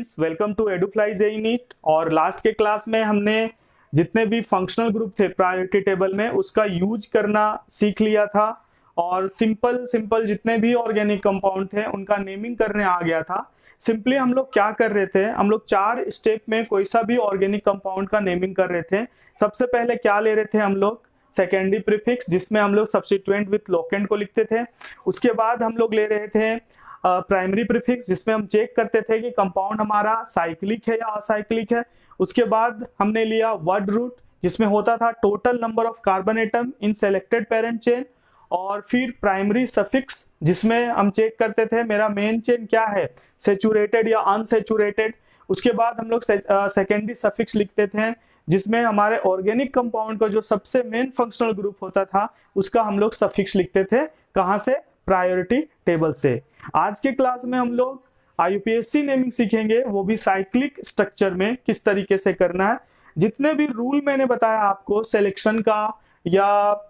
Students, welcome to Edufly JEE NEET. और last के class में हमने जितने भी फंक्शनल ग्रुप थे प्रायोरिटी टेबल में उसका यूज करना सीख लिया था और सिंपल सिंपल जितने भी ऑर्गेनिक कंपाउंड थे उनका नेमिंग करने आ गया था। सिंपली हम लोग क्या कर रहे थे, हम लोग 4 स्टेप में कोई सा भी ऑर्गेनिक कंपाउंड का नेमिंग कर रहे थे। सबसे पहले क्या ले रहे थे हम लोग, सेकेंडरी प्रीफिक्स जिसमें हम लोग सब्स्टिट्यूएंट विथ लोकेंट को लिखते थे। उसके बाद हम लोग ले रहे थे प्राइमरी प्रीफिक्स जिसमें हम चेक करते थे कि कंपाउंड हमारा साइक्लिक है या असाइक्लिक है। उसके बाद हमने लिया वर्ड रूट जिसमें होता था total number of carbon atom in selected parent chain. और फिर प्राइमरी सफिक्स जिसमें हम चेक करते थे मेरा मेन चेन क्या है, सेचुरेटेड या अनसेचुरेटेड। उसके बाद हम लोग सेकेंडरी सफिक्स लिखते थे जिसमें हमारे ऑर्गेनिक कंपाउंड का जो सबसे मेन फंक्शनल ग्रुप होता था उसका हम लोग सफिक्स लिखते थे। कहां से? प्रायोरिटी टेबल से। आज के क्लास में हम लोग आईयूपीएससी नेमिंग सीखेंगे, वो भी साइक्लिक स्ट्रक्चर में किस तरीके से करना है। जितने भी रूल मैंने बताया आपको सिलेक्शन का या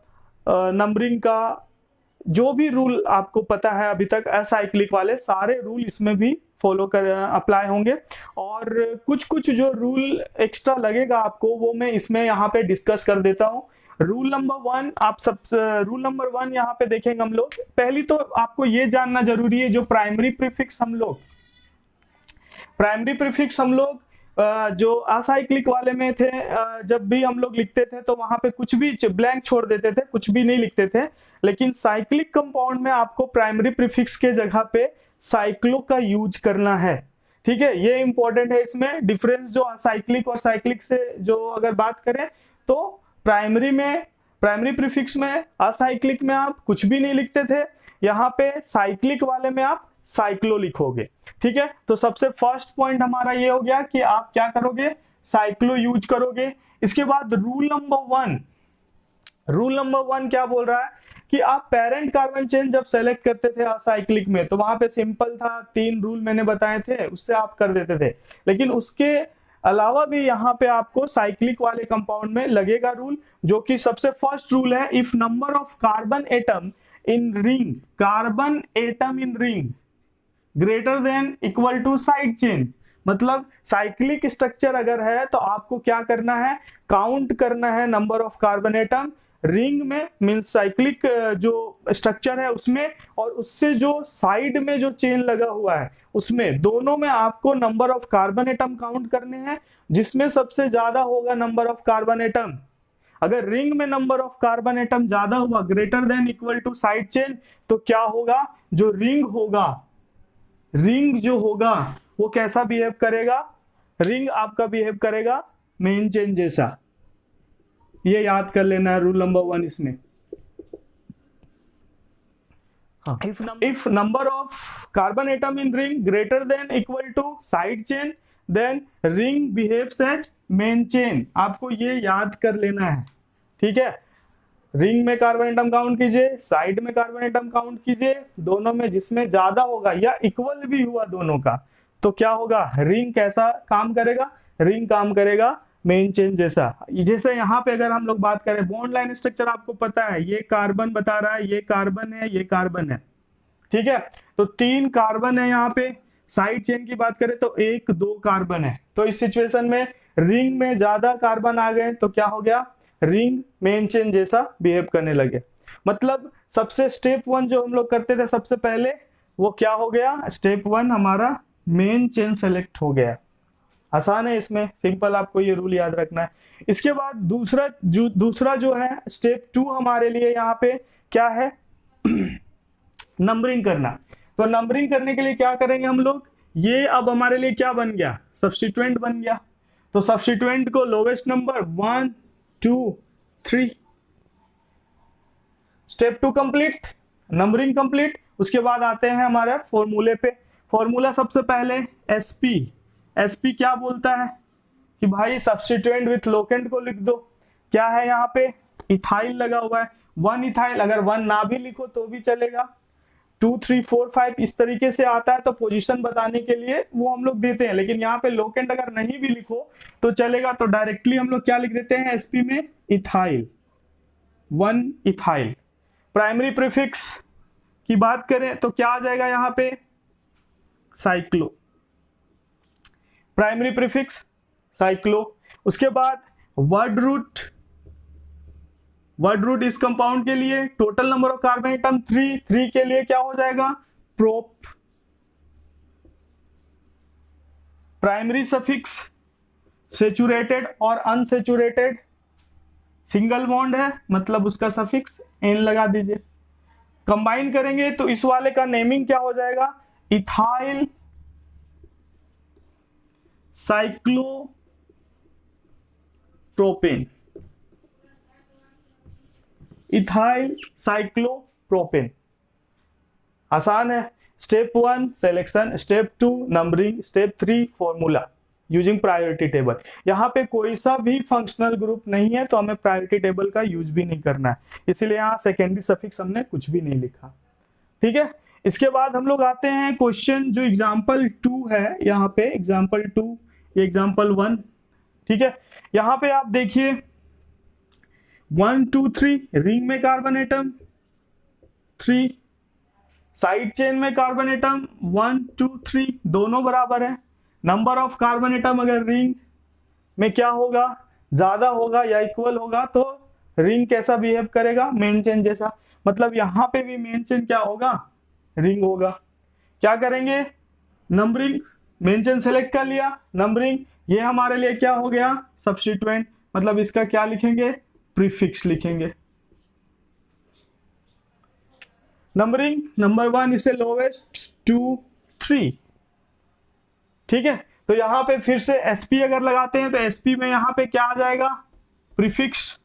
नंबरिंग का, जो भी रूल आपको पता है अभी तक असाइक्लिक वाले सारे रूल इसमें भी फॉलो कर अप्लाई होंगे। और कुछ कुछ जो रूल एक्स्ट्रा लगेगा आपको वो मैं इसमें यहाँ पे डिस्कस कर देता हूँ। रूल नंबर 1 आप सब रूल नंबर 1 यहाँ पे देखेंगे हम लोग। पहली तो आपको ये जानना जरूरी है, जो प्राइमरी प्रीफिक्स हम लोग जो असाइक्लिक वाले में थे, जब भी हम लोग लिखते थे तो वहां पे कुछ भी ब्लैंक छोड़ देते थे, कुछ भी नहीं लिखते थे। लेकिन साइक्लिक कंपाउंड में आपको प्राइमरी प्रीफिक्स के जगह पे साइक्लो का यूज करना है। ठीक है, ये इंपॉर्टेंट है। इसमें डिफरेंस जो साइक्लिक और साइक्लिक से जो अगर बात करें तो प्राइमरी प्रीफिक्स में असाइक्लिक में आप कुछ भी नहीं लिखते थे, यहाँ पे साइक्लिक वाले में आप साइक्लो लिखोगे। ठीक है, तो सबसे फर्स्ट पॉइंट हमारा ये हो गया कि आप क्या करोगे, साइक्लो यूज करोगे। इसके बाद रूल नंबर 1 क्या बोल रहा है कि आप पेरेंट कार्बन चेन जब सेलेक्ट करते थे असाइक्लिक में तो वहां पे सिंपल था, 3 रूल मैंने बताए थे उससे आप कर देते थे। लेकिन उसके अलावा भी यहाँ पे आपको साइक्लिक वाले कंपाउंड में लगेगा रूल, जो कि सबसे फर्स्ट रूल है, if number of carbon atom in ring greater than equal to side chain. मतलब साइक्लिक स्ट्रक्चर अगर है तो आपको क्या करना है, काउंट करना है number of carbon atom ring में, मींस साइक्लिक जो स्ट्रक्चर है उसमें, और उससे जो साइड में जो चेन लगा हुआ है उसमें, दोनों में आपको number of carbon atom count करने हैं। जिसमें सबसे ज्यादा होगा नंबर ऑफ कार्बन एटम, अगर रिंग में नंबर ऑफ कार्बन एटम ज्यादा हुआ greater than equal to side chain, तो क्या होगा, जो रिंग जो होगा वो कैसा बिहेव करेगा, रिंग आपका बिहेव करेगा मेन चेन जैसा। ये याद कर लेना है रूल नंबर 1 इसमें। If number of carbon atom in ring greater than equal to side chain then ring behaves as main chain. आपको ये याद कर लेना है। ठीक है, रिंग में कार्बन एटम काउंट कीजिए, साइड में कार्बन एटम काउंट कीजिए, दोनों में जिसमें ज्यादा होगा या इक्वल भी हुआ दोनों का तो क्या होगा, रिंग कैसा काम करेगा, रिंग काम करेगा मेन चेन जैसा। जैसे यहाँ पे अगर हम लोग बात करें बॉन्ड लाइन स्ट्रक्चर, आपको पता है ये कार्बन बता रहा है, ये कार्बन है, ये कार्बन है। ठीक है, तो 3 कार्बन है यहाँ पे। साइड चेन की बात करें तो 1-2 कार्बन है। तो इस सिचुएशन में रिंग में ज्यादा कार्बन आ गए तो क्या हो गया, रिंग मेन चेन जैसा बिहेव करने लगे। मतलब सबसे स्टेप 1 जो हम लोग करते थे सबसे पहले, वो क्या हो गया, स्टेप 1 हमारा मेन चेन सेलेक्ट हो गया। आसान है, इसमें सिंपल आपको ये रूल याद रखना है। इसके बाद दूसरा जो है स्टेप 2 हमारे लिए यहाँ पे क्या है, नंबरिंग करना। तो नंबरिंग करने के लिए क्या करेंगे हम लोग, ये अब हमारे लिए क्या बन गया, सब्स्टिट्यूएंट बन गया। तो सब्स्टिट्यूएंट को lowest number 1 2 3, step 2 complete, numbering complete. उसके बाद आते हैं हमारे फॉर्मूले पे। फॉर्मूला सबसे पहले एसपी क्या बोलता है कि भाई सब्स्टिट्यूएंट विथ लोकेंट को लिख दो। क्या है यहाँ पे, इथाइल लगा हुआ है, 1 इथाइल। अगर 1 ना भी लिखो तो भी चलेगा, 2 3 4 5 इस तरीके से आता है। तो पोजीशन बताने के लिए वो हम लोग देते हैं, लेकिन यहाँ पे लोकेंट अगर नहीं भी लिखो तो चलेगा। तो डायरेक्टली हम लोग क्या लिख देते हैं, एसपी में इथाइल, 1 इथाइल। प्राइमरी प्रीफिक्स की बात करें तो क्या आ जाएगा यहाँ पे, साइक्लो। Primary prefix cyclo. उसके बाद वर्ड रूट इस कंपाउंड के लिए total number of carbon atom 3 के लिए क्या हो जाएगा प्रोप। प्राइमरी सफिक्स सेचुरेटेड और अनसेचुरेटेड, सिंगल बॉन्ड है मतलब उसका सफिक्स एन लगा दीजिए। कंबाइन करेंगे तो इस वाले का नेमिंग क्या हो जाएगा इथाइल साइक्लोप्रोपेन। इथाइल साइक्लोप्रोपेन आसान है। Step 1 selection, step 2 numbering, step 3 formula using priority table. यहाँ पे कोई सा भी फंक्शनल ग्रुप नहीं है तो हमें प्रायोरिटी टेबल का यूज भी नहीं करना है, इसीलिए यहाँ सेकेंडरी सफिक्स हमने कुछ भी नहीं लिखा। ठीक है, इसके बाद हम लोग आते हैं क्वेश्चन जो एग्जाम्पल 2 है, यहाँ पे एग्जाम्पल 2 एग्जाम्पल 1। ठीक है, यहाँ पे आप देखिए 1 2 3 रिंग में कार्बन एटम 3, साइड चेन में कार्बन एटम 1 2 3 दोनों बराबर है। नंबर ऑफ कार्बन एटम अगर रिंग में क्या होगा ज्यादा होगा या इक्वल होगा तो रिंग कैसा बिहेव करेगा मेन चेन जैसा, मतलब यहां पे भी मेन चेन क्या होगा रिंग होगा। क्या करेंगे नंबरिंग, मेन चेन सेलेक्ट कर लिया, नंबरिंग ये हमारे लिए क्या हो गया सब्स्टिट्यूएंट, मतलब इसका क्या लिखेंगे प्रीफिक्स लिखेंगे। नंबरिंग नंबर 1 इसे लोवेस्ट 2 3। ठीक है, तो यहां पे फिर से sp अगर लगाते हैं तो sp में यहां पे क्या आ जाएगा प्रीफिक्स,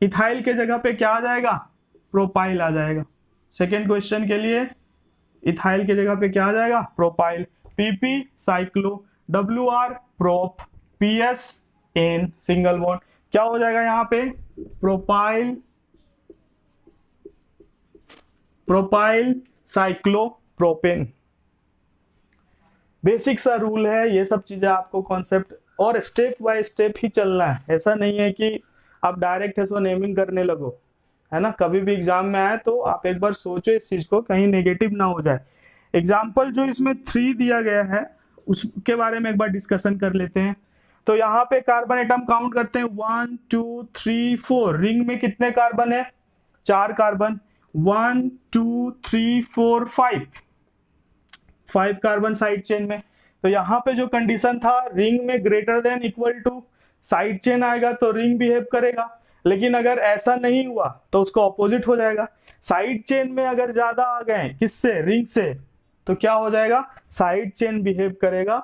इथाइल के जगह पे क्या आ जाएगा प्रोपाइल आ जाएगा। सेकेंड क्वेश्चन के लिए इथाइल के जगह पे क्या आ जाएगा propyl, pp cyclo, wr prop, ps ane single bond, क्या हो जाएगा यहाँ पे प्रोपाइल साइक्लोप्रोपेन। बेसिक सा रूल है, ये सब चीजें आपको कॉन्सेप्ट और स्टेप बाय स्टेप ही चलना है, ऐसा नहीं है कि आप डायरेक्ट है सो नेमिंग करने लगो, है ना। कभी भी एग्जाम में आए तो आप एक बार सोचो इस चीज को, कहीं नेगेटिव ना हो जाए। एग्जाम्पल जो इसमें 3 दिया गया है उसके बारे में एक बार डिस्कशन कर लेते हैं। तो यहाँ पे कार्बन एटम काउंट करते हैं 1 2 3 4, रिंग में कितने कार्बन है 4 कार्बन, 1 2 3 4 5 कार्बन साइड चेन में। तो यहाँ पे जो कंडीशन था रिंग में greater than equal to side chain आएगा तो रिंग बिहेव करेगा, लेकिन अगर ऐसा नहीं हुआ तो उसका ऑपोजिट हो जाएगा। साइड चेन में अगर ज्यादा आ गए किससे रिंग से तो क्या हो जाएगा साइड चेन बिहेव करेगा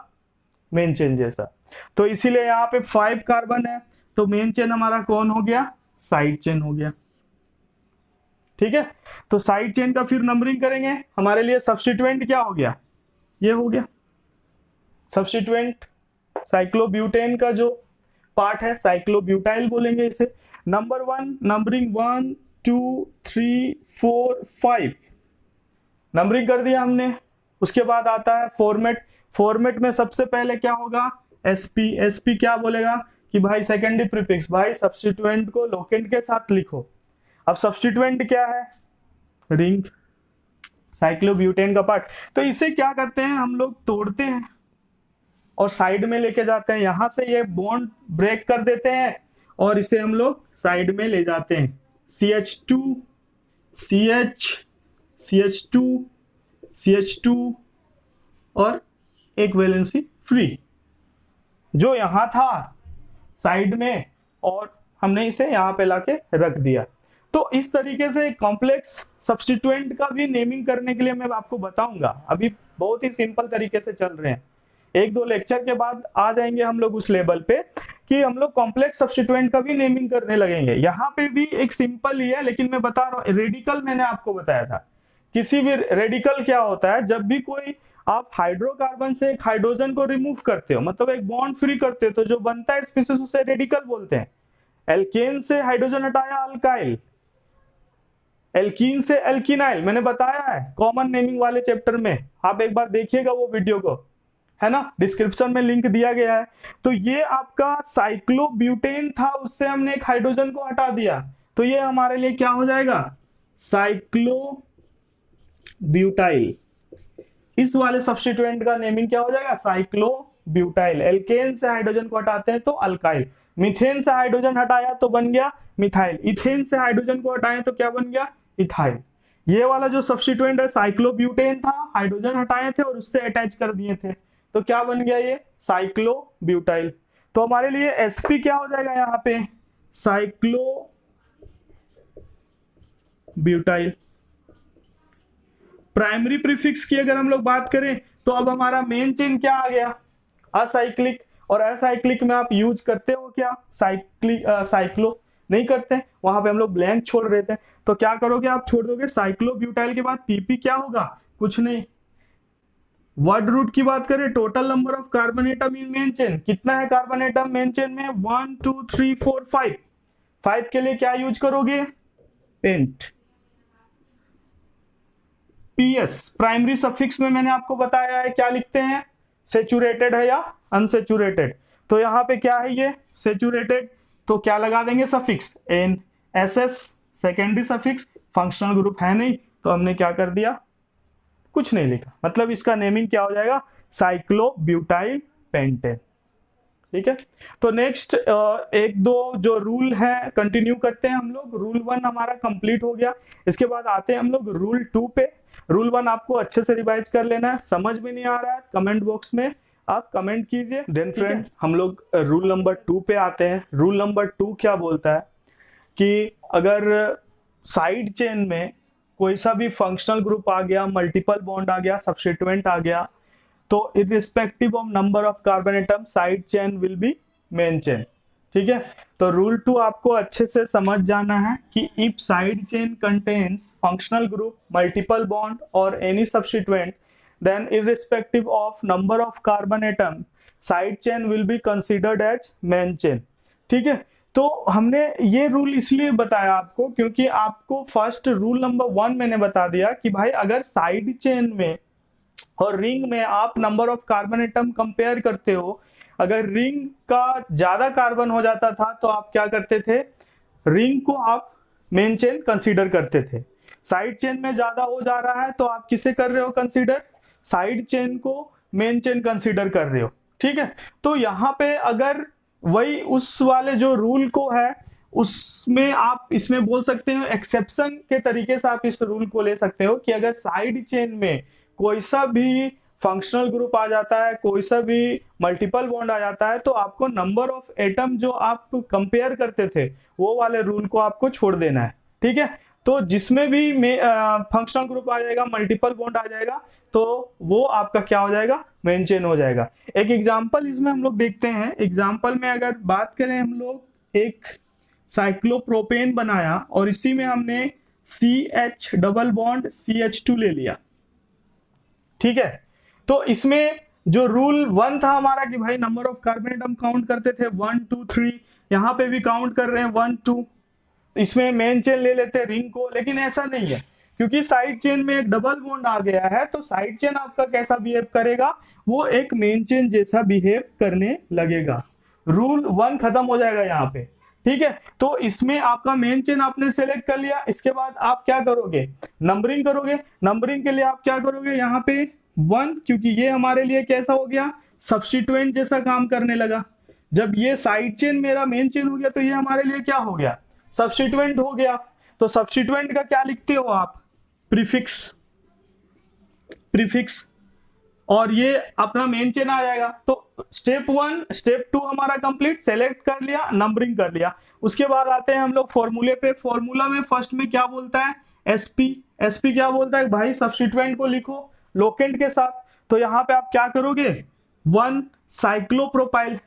मेन चेन जैसा। तो इसीलिए यहाँ पे 5 कार्बन है तो मेन चेन हमारा कौन हो गया साइड चेन हो गया। ठीक है, तो साइड चेन का फिर नंबरिंग करेंगे, हमारे लिए सब्स्टिट्यूएंट क्या हो गया ये हो गया सब्स्टिट्यूएंट साइक्लोब्यूटेन का जो पार्ट है साइक्लोब्यूटाइल बोलेंगे इसे। नंबर 1 नंबरिंग 1 2 3 4 5 नंबरिंग कर दिया हमने। उसके बाद आता है फॉर्मेट में सबसे पहले क्या होगा sp क्या बोलेगा कि भाई सेकेंडरी प्रीफिक्स, भाई सब्स्टिट्यूएंट को लोकेंट के साथ लिखो। अब सब्स्टिट्यूएंट क्या है रिंग साइक्लोब्यूटेन का पार्ट, तो इसे क्या करते हैं हम लोग तोड़ते हैं और साइड में लेके जाते हैं, यहां से ये बॉन्ड ब्रेक कर देते हैं और इसे हम लोग साइड में ले जाते हैं CH2 CH2 और एक वैलेंसी फ्री जो यहां था साइड में और हमने इसे यहां पे लाके रख दिया। तो इस तरीके से कॉम्प्लेक्स सब्स्टिट्यूएंट का भी नेमिंग करने के लिए मैं आपको बताऊंगा, अभी बहुत ही सिंपल तरीके से चल रहे हैं। 1-2 लेक्चर के बाद आ जाएंगे हम लोग उस लेवल पे कि हम लोग कॉम्प्लेक्स सब्स्टिट्यूएंट का भी नेमिंग करने लगेंगे। यहाँ पे भी एक सिंपल ही है, लेकिन मैं बता रहा हूँ रेडिकल मैंने आपको बताया था। किसी भी रेडिकल क्या होता है जब भी कोई आप हाइड्रोकार्बन से एक हाइड्रोजन को रिमूव करते हो, मतलब एक बॉन्ड फ्री करते हो, तो जो बनता है स्पीशीज उसे रेडिकल बोलते हैं। एल्केन से हाइड्रोजन हटाया अल्काइल, एल्कीन से एल्किनाइल, मैंने बताया है कॉमन नेमिंग वाले चैप्टर में, आप एक बार देखिएगा वो वीडियो को, है ना, डिस्क्रिप्शन में लिंक दिया गया है। तो ये आपका साइक्लोब्यूटेन था, उससे हमने एक हाइड्रोजन को हटा दिया, तो ये हमारे लिए क्या हो जाएगा साइक्लोब्यूटाइल। इस वाले सब्स्टिट्यूएंट का नेमिंग क्या हो जाएगा साइक्लो ब्यूटाइल। एल्केन से हाइड्रोजन को हटाते हैं तो अल्काइल। मीथेन से हाइड्रोजन हटाया तो बन गया मिथाइल। इथेन से हाइड्रोजन को हटाएं तो क्या बन गया इथाइल। ये वाला जो सब्स्टिट्यूएंट है साइक्लोब्यूटेन था, हाइड्रोजन हटाए थे और उससे अटैच कर दिए थे तो क्या बन गया ये साइक्लोब्यूटाइल। तो हमारे लिए sp क्या हो जाएगा यहाँ पे साइक्लोब्यूटाइल। प्राइमरी प्रीफिक्स की अगर हम लोग बात करें तो अब हमारा मेन चेन क्या आ गया असाइक्लिक। और असाइक्लिक में आप यूज करते हो क्या साइक्लो नहीं करते, वहां पे हम लोग ब्लैंक छोड़ रहे थे। तो क्या करोगे आप छोड़ दोगे साइक्लोब्यूटाइल के बाद पीपी क्या होगा कुछ नहीं। वर्ड रूट की बात करें total number of carbon atom in main chain कितना है कार्बन एटम मेन चेन में 1 2 3 4 5। 5 के लिए क्या यूज करोगे पेंट। पीएस प्राइमरी सफिक्स में मैंने आपको बताया है क्या लिखते हैं सेचुरेटेड है या अनसेचुरेटेड। तो यहाँ पे क्या है ये सेचुरेटेड तो क्या लगा देंगे suffix ane S S secondary suffix. Functional group है नहीं तो हमने क्या कर दिया कुछ नहीं लिखा, मतलब इसका नेमिंग क्या हो जाएगा साइक्लोब्यूटाइल पेंटेन। ठीक है तो नेक्स्ट एक दो जो रूल है कंटिन्यू करते हैं हम लोग। रूल 1 हमारा कंप्लीट हो गया, इसके बाद आते हैं हम लोग रूल 2 पे। रूल 1 आपको अच्छे से रिवाइज कर लेना है, समझ में नहीं आ रहा है कमेंट बॉक्स में आप कमेंट कीजिए। देन फ्रेंड हम लोग रूल नंबर 2 पे आते हैं। रूल नंबर 2 क्या बोलता है कि अगर साइड चेन में कोई सा भी फंक्शनल ग्रुप आ गया, मल्टीपल बॉन्ड आ गया, सब्स्टिट्यूएंट आ गया तो irrespective of number of carbon atom side chain will B main chain. ठीक है तो रूल 2 आपको अच्छे से समझ जाना है कि if side chain contains functional group multiple bond और any substituent then irrespective of number of carbon atom side chain will be considered as main chain. ठीक है तो हमने ये रूल इसलिए बताया आपको क्योंकि आपको फर्स्ट रूल नंबर 1 मैंने बता दिया कि भाई अगर साइड चेन में और रिंग में आप number of carbon atom compare करते हो, अगर रिंग का ज्यादा कार्बन हो जाता था तो आप क्या करते थे रिंग को आप मेन चेन कंसीडर करते थे। साइड चेन में ज्यादा हो जा रहा है तो आप किसे कर रहे हो कंसीडर साइड चेन को मेन चेन कंसीडर कर रहे हो। ठीक है तो यहाँ पे अगर वही उस वाले जो रूल को है उसमें आप इसमें बोल सकते हो एक्सेप्शन के तरीके से आप इस रूल को ले सकते हो कि अगर साइड चेन में कोई सा भी फंक्शनल ग्रुप आ जाता है, कोई सा भी मल्टीपल बॉन्ड आ जाता है तो आपको नंबर ऑफ एटम जो आप कंपेयर करते थे वो वाले रूल को आपको छोड़ देना है। ठीक है तो जिसमें भी फंक्शनल ग्रुप आ जाएगा मल्टीपल बॉन्ड आ जाएगा तो वो आपका क्या हो जाएगा मेन चेन हो जाएगा। एक एग्जांपल इसमें हम लोग देखते हैं। एग्जांपल में अगर बात करें हम लोग एक साइक्लोप्रोपेन बनाया और इसी में हमने CH डबल बॉन्ड CH2 ले लिया। ठीक है तो इसमें जो रूल 1 था हमारा कि भाई number of carbon atom count करते थे 1 2 3, यहाँ पे भी काउंट कर रहे हैं 1 2, इसमें मेन चेन ले लेते हैं रिंग को। लेकिन ऐसा नहीं है क्योंकि साइड चेन में एक डबल बॉन्ड आ गया है तो साइड चेन आपका कैसा बिहेव करेगा वो एक मेन चेन जैसा बिहेव करने लगेगा। रूल 1 खत्म हो जाएगा यहाँ पे। ठीक है तो इसमें आपका मेन चेन आपने सेलेक्ट कर लिया, इसके बाद आप क्या करोगे नंबरिंग करोगे। नंबरिंग के लिए आप क्या करोगे यहाँ पे 1 क्योंकि ये हमारे लिए कैसा हो गया सब्स्टिट्यूएंट जैसा काम करने लगा। जब ये साइड चेन मेरा मेन चेन हो गया तो ये हमारे लिए क्या हो गया सब्स्टिट्यूएंट हो गया। तो सब्स्टिट्यूएंट का क्या लिखते हो आप प्रीफिक्स और ये अपना मेन चेन आ जाएगा। तो स्टेप 1 स्टेप 2 हमारा कंप्लीट, सेलेक्ट कर लिया नंबरिंग कर लिया। उसके बाद आते हैं हम लोग फॉर्मूले पे। फॉर्मूला में फर्स्ट में क्या बोलता है एसपी क्या बोलता है भाई सब्स्टिट्यूएंट को लिखो लोकेंट के साथ। तो यहाँ पे आप क्या करोगे 1 साइक्लोप्रोपाइल।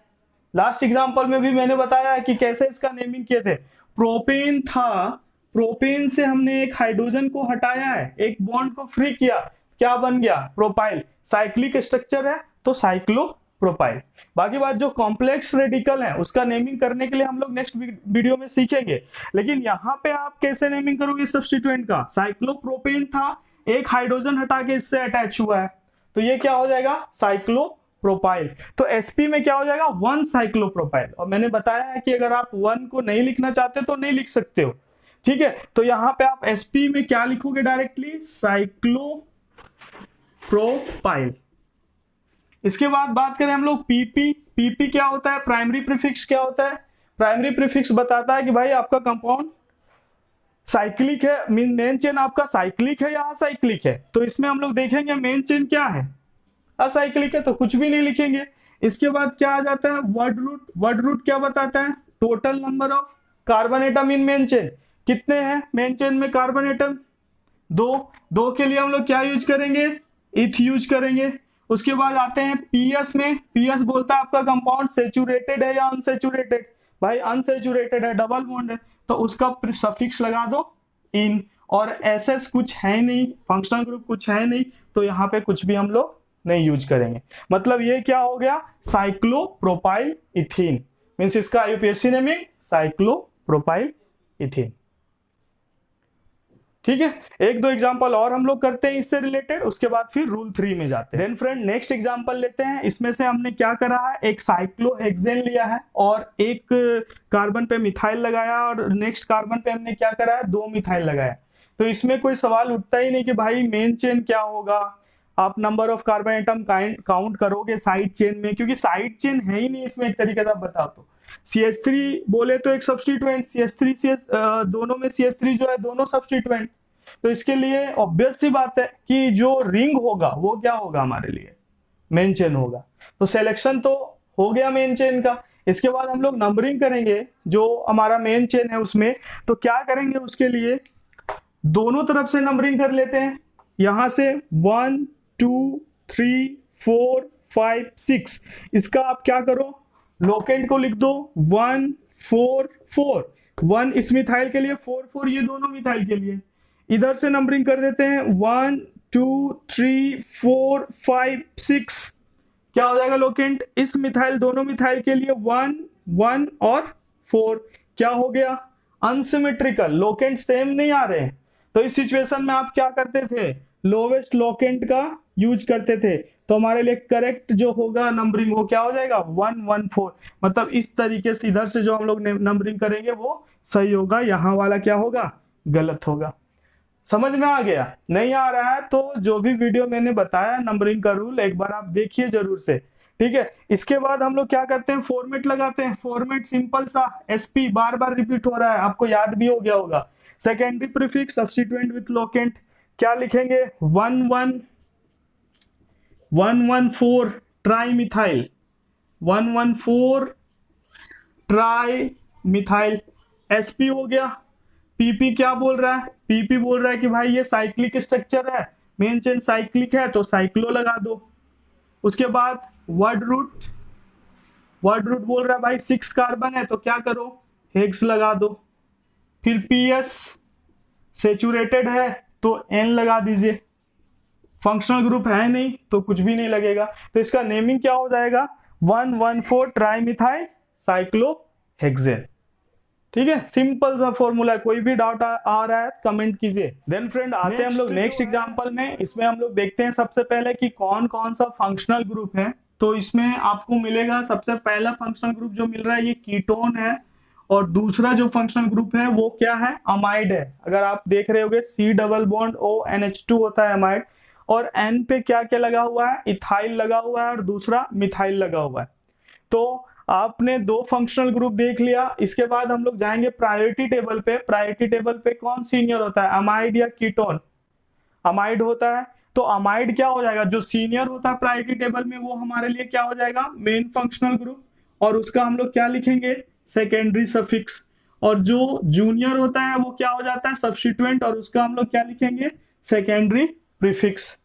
लास्ट एग्जांपल में भी मैंने बताया है कि कैसे इसका नेमिंग किए थे। प्रोपेन था, प्रोपेन से हमने एक हाइड्रोजन को हटाया है, एक बॉन्ड को फ्री किया, क्या बन गया प्रोपाइल। साइक्लिक स्ट्रक्चर है तो साइक्लोप्रोपाइल। बाकी बात जो कॉम्प्लेक्स रेडिकल है उसका नेमिंग करने के लिए हम लोग नेक्स्ट वीडियो में सीखेंगे। लेकिन यहाँ पे आप कैसे नेमिंग करोगे सब्स्टिट्यूएंट का। साइक्लोप्रोपेन था, एक हाइड्रोजन हटा के इससे अटैच हुआ है तो ये क्या हो जाएगा साइक्लोप्रोपाइल। तो एसपी में क्या हो जाएगा 1 साइक्लोप्रोपाइल। और मैंने बताया है कि अगर आप 1 को नहीं लिखना चाहते तो नहीं लिख सकते हो। ठीक है तो यहां पे आप एसपी में क्या लिखोगे डायरेक्टली साइक्लोप्रोपाइल। इसके बाद बात करें हम लोग पीपी। पीपी क्या होता है? प्राइमरी प्रीफिक्स क्या होता है? प्राइमरी प्रीफिक्स बताता है कि भाई आपका कंपाउंड साइक्लिक है, मीन मेन चेन आपका साइक्लिक है या असाइक्लिक है। तो इसमें हम लोग देखेंगे मेन चेन क्या है, असाइक्लिक है, तो कुछ भी नहीं लिखेंगे। इसके बाद क्या आ जाता है? Word root. वर्ड रूट क्या बताता है? Total number of carbon atom in main chain. कितने हैं मेन चेन में कार्बन एटम? 2। 2 के लिए हम लोग क्या यूज करेंगे? इथ यूज करेंगे। उसके बाद आते हैं पीएस में। पीएस बोलता है आपका कंपाउंड सेचुरेटेड है या अनसेचुरेटेड। भाई अनसेचुरेटेड है, डबल बॉन्ड है, तो उसका सफिक्स लगा दो इन। और एसएस कुछ है नहीं, फंक्शनल ग्रुप कुछ है नहीं, तो यहाँ पे कुछ भी हम लोग नहीं यूज करेंगे। मतलब ये क्या हो गया? साइक्लोप्रोपाइल इथीन, मीन्स इसका आईयूपीएसी नेमिंग साइक्लोप्रोपाइल इथीन। ठीक है, एक दो एग्जांपल और हम लोग करते हैं इससे रिलेटेड, उसके बाद फिर रूल 3 में जाते हैं। देन फ्रेंड नेक्स्ट एग्जांपल लेते हैं। इसमें से हमने क्या करा है? एक साइक्लोहेक्सेन लिया है और एक कार्बन पे मिथाइल लगाया, और नेक्स्ट कार्बन पे हमने क्या करा है? 2 मिथाइल लगाया। तो इसमें कोई सवाल उठता ही नहीं कि भाई मेन चेन क्या होगा। आप number of carbon atom count करोगे साइड चेन में, क्योंकि साइड चेन है ही नहीं इसमें। एक तरीके से आप बताओ तो CH3 बोले तो एक सब्स्टिट्यूएंट, CH3 CS दोनों में CH3 जो है दोनों सब्स्टिट्यूएंट। तो इसके लिए ऑब्वियस सी बात है कि जो रिंग होगा वो क्या होगा? हमारे लिए मेन चेन होगा। तो सिलेक्शन तो हो गया मेन चेन का। इसके बाद हम लोग नंबरिंग करेंगे जो हमारा मेन चेन है उसमें। तो क्या करेंगे? उसके लिए दोनों तरफ से नंबरिंग कर लेते हैं। यहां से 1 2 3 4 5 6। इसका आप क्या करो? लोकेंट को लिख दो 1 4 4। 1 इस मिथाइल के लिए, 4 4 ये दोनों मिथाइल के लिए। इधर से नंबरिंग कर देते हैं 1 2 3 4 5 6। क्या हो जाएगा लोकेंट? इस मिथाइल दोनों मिथाइल के लिए 1 1 और 4। क्या हो गया? अनसिमेट्रिकल, लोकेंट सेम नहीं आ रहे हैं। तो इस सिचुएशन में आप क्या करते थे? लोवेस्ट लोकेंट का यूज करते थे। तो हमारे लिए करेक्ट जो होगा नंबरिंग वो क्या हो जाएगा? 1 1 4। मतलब इस तरीके से इधर से जो हम लोग नंबरिंग करेंगे वो सही होगा, यहाँ वाला क्या होगा? गलत होगा। समझ में आ गया? नहीं आ रहा है तो जो भी वीडियो मैंने बताया नंबरिंग का रूल एक बार आप देखिए जरूर से। ठीक है, इसके बाद हम लोग क्या करते हैं? फॉर्मेट लगाते हैं। फॉर्मेट सिंपल सा SP, बार बार रिपीट हो रहा है, आपको याद भी हो गया होगा। Secondary prefix substituent with locant. क्या लिखेंगे? 1 1 1 1 4 tri methyl, 1 1 4 tri methyl. SP हो गया। PP क्या बोल रहा है? PP बोल रहा है कि भाई ये साइक्लिक स्ट्रक्चर है, मेन चेन साइक्लिक है, तो साइक्लो लगा दो। उसके बाद वर्ड रूट। वर्ड रूट बोल रहा है भाई 6 कार्बन है, तो क्या करो? हेक्स लगा दो। फिर PS सेचुरेटेड है तो N लगा दीजिए। फंक्शनल ग्रुप है नहीं तो कुछ भी नहीं लगेगा। तो इसका नेमिंग क्या हो जाएगा? 1 1 4 ट्राई मिथाइल साइक्लोहेक्सेन। ठीक है, सिंपल सा फॉर्मूला है। कोई भी डाउट आ रहा है कमेंट कीजिए। देन फ्रेंड आते हैं हम लोग नेक्स्ट एग्जांपल में। इसमें हम लोग देखते हैं सबसे पहले कि कौन कौन सा फंक्शनल ग्रुप है। तो इसमें आपको मिलेगा सबसे पहला फंक्शनल ग्रुप जो मिल रहा है ये कीटोन है, और दूसरा जो फंक्शनल ग्रुप है वो क्या है? अमाइड है। अगर आप देख रहे होगे C डबल बॉन्ड ONH2 होता है अमाइड, और N पे क्या क्या लगा हुआ है? इथाइल लगा हुआ है और दूसरा मिथाइल लगा हुआ है। तो आपने 2 फंक्शनल ग्रुप देख लिया। इसके बाद हम लोग जाएंगे प्रायोरिटी टेबल पे। प्रायोरिटी टेबल पे कौन सीनियर होता है? अमाइड या कीटोन? अमाइड होता है। तो अमाइड क्या हो जाएगा? जो सीनियर होता है प्रायोरिटी टेबल में वो हमारे लिए क्या हो जाएगा? मेन फंक्शनल ग्रुप, और उसका हम लोग क्या लिखेंगे? Secondary suffix. और जो जूनियर होता है वो क्या हो जाता है? सब्स्टिट्यूएंट, और उसका हम लोग क्या लिखेंगे? Secondary prefix.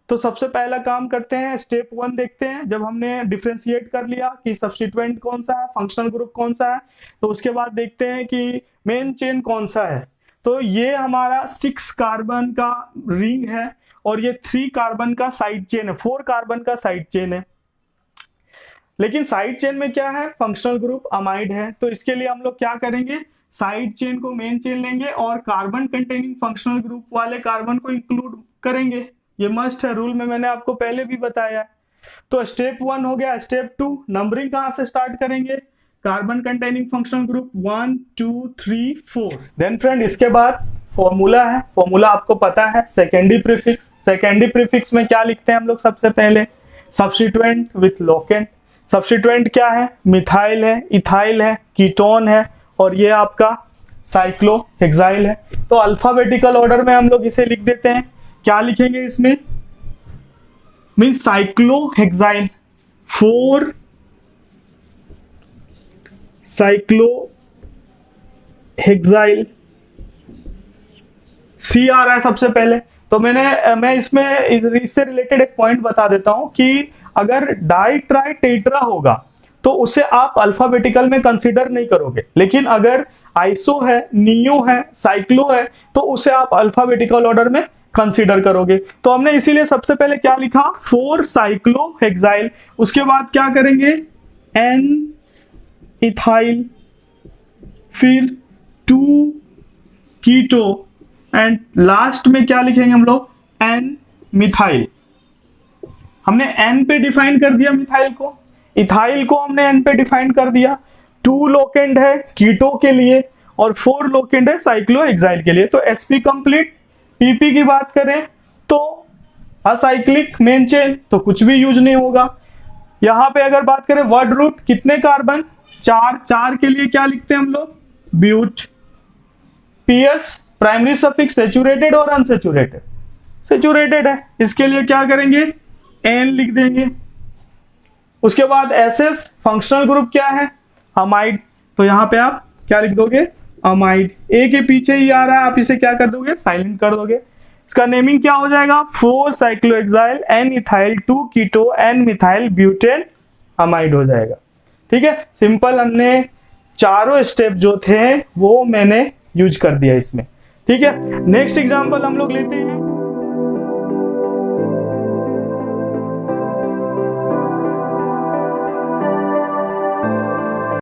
तो सबसे पहला काम करते हैं, स्टेप 1 देखते हैं। जब हमने डिफरेंशिएट कर लिया कि सब्स्टिट्यूएंट कौन सा है, फंक्शनल ग्रुप कौन सा है, तो उसके बाद देखते हैं कि मेन चेन कौन सा है। तो ये हमारा 6 कार्बन का रिंग है, और ये 3 कार्बन का साइड चेन है, 4 कार्बन का साइड चेन है। लेकिन साइड चेन में क्या है? फंक्शनल ग्रुप अमाइड है। तो इसके लिए हम लोग क्या करेंगे? साइड चेन को मेन चेन लेंगे और कार्बन कंटेनिंग फंक्शनल ग्रुप वाले कार्बन को इंक्लूड करेंगे। ये मस्ट है, रूल में मैंने आपको पहले भी बताया। तो स्टेप 1 हो गया। स्टेप 2 नंबरिंग कहां से स्टार्ट करेंगे? Carbon containing functional group 1 2 3 4। Then friend इसके बाद फॉर्मूला है। फॉर्मूला आपको पता है, सेकेंडरी प्रीफिक्स। सेकेंडरी प्रीफिक्स में क्या लिखते हैं हम लोग? सबसे पहले सब्स्टिट्यूएंट विथ लोकेंट। सब्स्टिट्यूएंट क्या है? मिथाइल है, इथाइल है, कीटोन है और ये आपका साइक्लोहेक्साइल है। तो अल्फाबेटिकल ऑर्डर में हम लोग इसे लिख देते हैं। क्या लिखेंगे इसमें? मीन्स साइक्लोहेक्साइल, 4 साइक्लोहेक्साइल, सी आ रहा है सबसे पहले। तो मैं इसमें इससे रिलेटेड एक पॉइंट बता देता हूं कि अगर डाई ट्राई टेट्रा होगा तो उसे आप अल्फाबेटिकल में कंसीडर नहीं करोगे, लेकिन अगर आइसो है, नियो है, साइक्लो है तो उसे आप अल्फाबेटिकल ऑर्डर में कंसीडर करोगे। तो हमने इसीलिए सबसे पहले क्या लिखा? 4 साइक्लोहेक्साइल। उसके बाद क्या करेंगे? एन इथाइल, फिर 2 कीटो एंड लास्ट में क्या लिखेंगे हम लोग? N methyl. हमने एन पे डिफाइन कर दिया मिथाइल को, इथाइल को हमने एन पे डिफाइन कर दिया। 2 लोकेंड है कीटो के लिए और 4 लोकेंड है साइक्लोहेक्साइल के लिए। तो sp कंप्लीट। pp की बात करें तो असाइक्लिक मेन चेन, तो कुछ भी यूज नहीं होगा। यहां पे अगर बात करें वर्ड रूट, कितने कार्बन? 4 के लिए क्या लिखते हैं हम लोग? But. ps primary suffix saturated और अनसैचुरेटेड? सैचुरेटेड है, इसके लिए क्या करेंगे? एन लिख देंगे। उसके बाद एसएस फंक्शनल ग्रुप क्या है? अमाइड। तो यहां पे आप क्या लिख दोगे? अमाइड। ए के पीछे ही आ रहा है, आप इसे क्या कर दोगे? साइलेंट कर दोगे। इसका नेमिंग क्या हो जाएगा? 4 साइक्लोहेक्साइल, एन इथाइल, 2 कीटो, एन मिथाइल ब्यूटेन अमाइड हो जाएगा। ठीक है, सिंपल। हमने चारों स्टेप जो थे वो मैंने यूज कर दिया इसमें। ठीक है, नेक्स्ट एग्जांपल हम लोग लेते हैं।